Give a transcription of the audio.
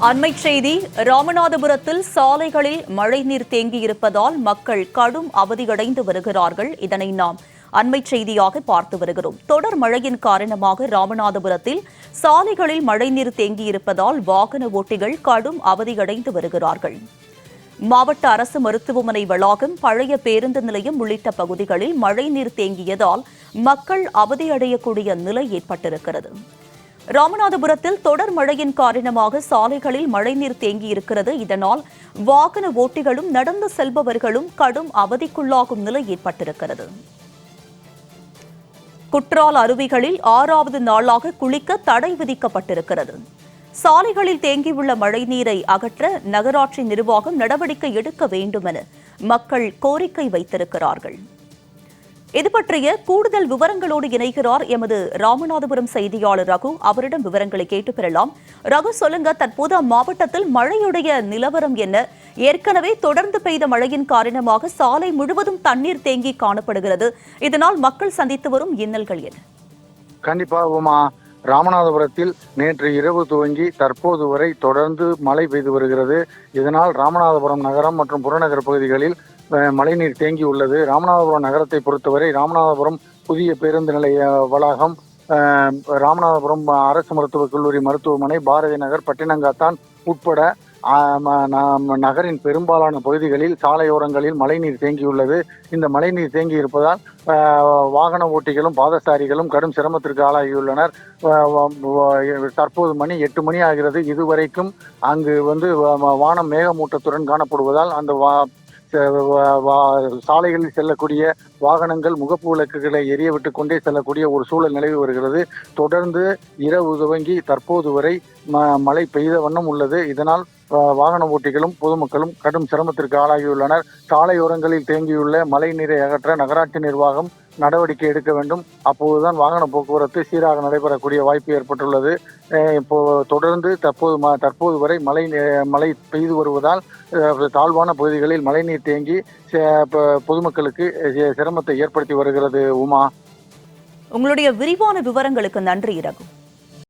அண்மைச் செய்தி. ராமநாதபுரத்தில் சாலைகளில் மழைநீர் தேங்கியிருப்பதால் மக்கள் கடும் அவதியடைந்து வருகிறார்கள். இதனை நாம் அண்மைச் செய்தியாக பார்த்து வருகிறோம். தொடர் மழையின் காரணமாக ராமநாதபுரத்தில் சாலைகளில் மழைநீர் தேங்கியிருப்பதால் வாகன ஓட்டிகள் கடும் அவதியடைந்து வருகிறார்கள். மாவட்ட அரசு மருத்துவமனை வளாகம், பழைய பேருந்து நிலையம் உள்ளிட்ட பகுதிகளில் மழைநீர் தேங்கியதால் மக்கள் அவதியடையக்கூடிய நிலை ஏற்பட்டிருக்கிறது. ராமநாதபுரத்தில் தொடர் மழையின் காரணமாக சாலைகளில் மழைநீர் தேங்கியிருக்கிறது. இதனால் வாகன ஓட்டிகளும் நடந்து செல்பவர்களும் கடும் அவதிக்குள்ளாகும் நிலை ஏற்பட்டிருக்கிறது. குற்றால அருவிகளில் 6வது நாளாக குளிக்க தடை விதிக்கப்பட்டிருக்கிறது. சாலைகளில் தேங்கியுள்ள மழைநீரை அகற்ற நகராட்சி நிர்வாகம் நடவடிக்கை எடுக்க வேண்டும் என மக்கள் கோரிக்கை வைத்திருக்கிறார்கள். இது பற்றிய கூடுதல் விவரங்களோடு இணைகிறார் எமது ராமநாதபுரம் செய்தியாளர் ரகு. அவரிடம் விவரங்களை கேட்டு பெறலாம். ரகு, சொல்லுங்க, தற்போது அம்மாவட்டத்தில் மழையுடைய நிலவரம் என்ன? ஏற்கனவே தொடர்ந்து பெய்த மழையின் காரணமாக சாலை முழுவதும் தண்ணீர் தேங்கி காணப்படுகிறது. இதனால் மக்கள் சந்தித்து வரும் இன்னல்கள் என்ன? கண்டிப்பாக ராமநாதபுரத்தில் நேற்று இரவு துவங்கி தற்போது வரை தொடர்ந்து மழை பெய்து வருகிறது. இதனால் ராமநாதபுரம் நகரம் மற்றும் புறநகர் பகுதிகளில் மழைநீர் தேங்கி உள்ளது. ராமநாதபுரம் நகரத்தை பொறுத்தவரை ராமநாதபுரம் புதிய பேருந்து நிலைய வளாகம், ராமநாதபுரம் அரசு மருத்துவக் கல்லூரி மருத்துவமனை, பாரதி நகர், பட்டினங்காத்தான் உட்பட நகரின் பெரும்பாலான பகுதிகளில் சாலையோரங்களில் மழைநீர் தேங்கியுள்ளது. இந்த மழைநீர் தேங்கி இருப்பதால் வாகன ஓட்டிகளும் பாதசாரிகளும் கடும் சிரமத்திற்கு ஆளாகியுள்ளனர். தற்போது மணி 8 மணி ஆகிறது. இதுவரைக்கும் அங்கு வானம் மேகமூட்டத்துடன் காணப்படுவதால் அந்த சாலைகளில் செல்லக்கூடிய வாகனங்கள் முகப்பு விளக்குகளை எரிய விட்டு கொண்டே செல்லக்கூடிய ஒரு சூழல் நிலவி வருகிறது. தொடர்ந்து இரவு துவங்கி தற்போது வரை மழை பெய்த வண்ணம் உள்ளது. இதனால் வாகன ஓட்டிகளும் பொதுமக்களும் கடும் சிரமத்திற்கு ஆளாகியுள்ளனர். சாலையோரங்களில் தேங்கியுள்ள மழை நீரை அகற்ற நகராட்சி நிர்வாகம் நடவடிக்கை எடுக்க வேண்டும். அப்போதுதான் வாகன போக்குவரத்து சீராக நடைபெறக்கூடிய வாய்ப்பு ஏற்பட்டுள்ளது. இப்போ தொடர்ந்து தற்போது வரை மழை பெய்து வருவதால் தாழ்வான பகுதிகளில் மழைநீர் தேங்கி பொதுமக்களுக்கு சிரமத்தை ஏற்படுத்தி வருகிறது. உமா, உங்களுடைய விரிவான விவரங்களுக்கு நன்றி ரகு.